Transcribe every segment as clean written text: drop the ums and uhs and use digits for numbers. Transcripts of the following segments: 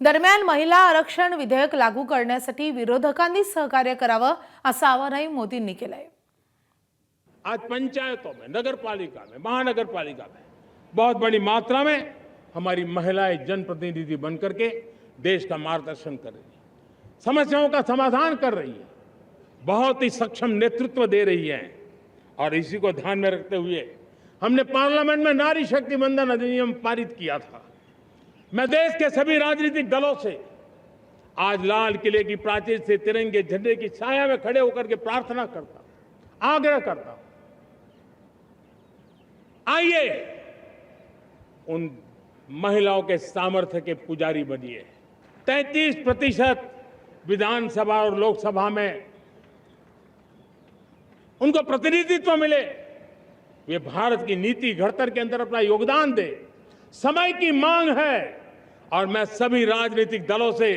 दरम्यान महिला आरक्षण विधेयक लागू करण्यासाठी विरोधकांनी सहकार्य करावं असं आवाहनही मोदींनी केलंय। आज पंचायतों में, नगर पालिका में, महानगर पालिका में बहुत बड़ी मात्रा में हमारी महिलाएं जनप्रतिनिधि बनकर के देश का मार्गदर्शन कर रही है, समस्याओं का समाधान कर रही है, बहुत ही सक्षम नेतृत्व दे रही है। और इसी को ध्यान में रखते हुए हमने पार्लियामेंट में नारी शक्ति वंदन अधिनियम पारित किया था। मैं देश के सभी राजनीतिक दलों से आज लाल किले की प्राचीर से तिरंगे झंडे की छाया में खड़े होकर के प्रार्थना करता हूं, आग्रह करता हूं, आइए उन महिलाओं के सामर्थ्य के पुजारी बनिए। 33% विधानसभा और लोकसभा में उनको प्रतिनिधित्व मिले, वे भारत की नीति घड़तर के अंदर अपना योगदान दे। समय की मांग है और मैं सभी राजनीतिक दलों से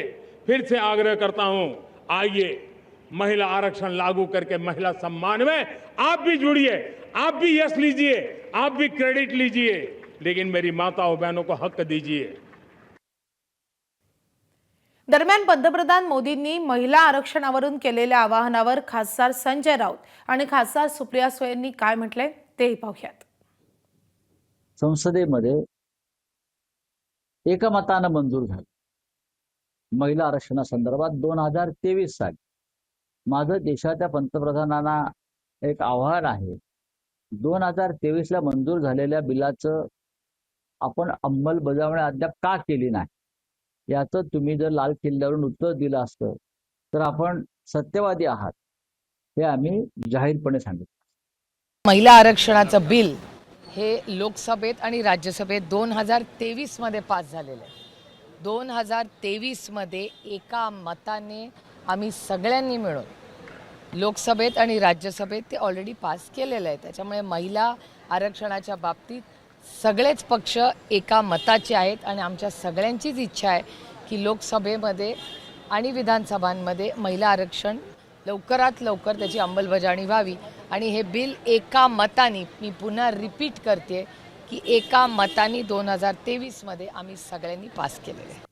फिर से आग्रह करता हूं, आइए महिला आरक्षण लागू करके महिला सम्मान में आप भी जुड़िए, आप भी यश लीजिए, आप भी क्रेडिट लीजिए, लेकिन मेरी माताओं बहनों को हक दीजिए। दरम्यान पंतप्रधान मोदींनी महिला आरक्षणावरून केलेल्या आवाहनावर खासदार संजय राऊत आणि खासदार सुप्रिया सुळेंनी काय म्हटले ते पाहूयात। संसदेमध्ये एकमतानं मंजूर झालं महिला आरक्षणासंदर्भात 2023 साली। माझं देशाच्या पंतप्रधानांना एक आव्हान आहे, 2023 ला मंजूर झालेल्या बिलाचं आपण अंमलबजावणी अद्याप का केली नाही, याचं तुम्ही जर लाल किल्ल्यावरून उत्तर दिलं असतं तर आपण सत्यवादी आहात हे आम्ही जाहीरपणे सांगितलं। महिला आरक्षणाचं बिल हे लोकसभेत आणि राज्यसभेत 2023 मध्ये पास झालेलं आहे। 2023 मध्ये एका मताने आम्ही सगळ्यांनी मिळून लोकसभेत आणि राज्यसभेत ते ऑलरेडी पास केलेलं आहे। त्याच्यामुळे महिला आरक्षणाच्या बाबतीत सगळेच पक्ष एका मताचे आहेत आणि आमच्या सगळ्यांचीच इच्छा आहे की लोकसभेमध्ये आणि विधानसभांमध्ये महिला आरक्षण लवकरात लवकर त्याची अंमलबजावणी व्हावी आणि हे बिल एका मताने, मी पुन्हा रिपीट करते की एका मताने 2023 मध्ये आम्ही सगळ्यांनी पास केलेले आहे।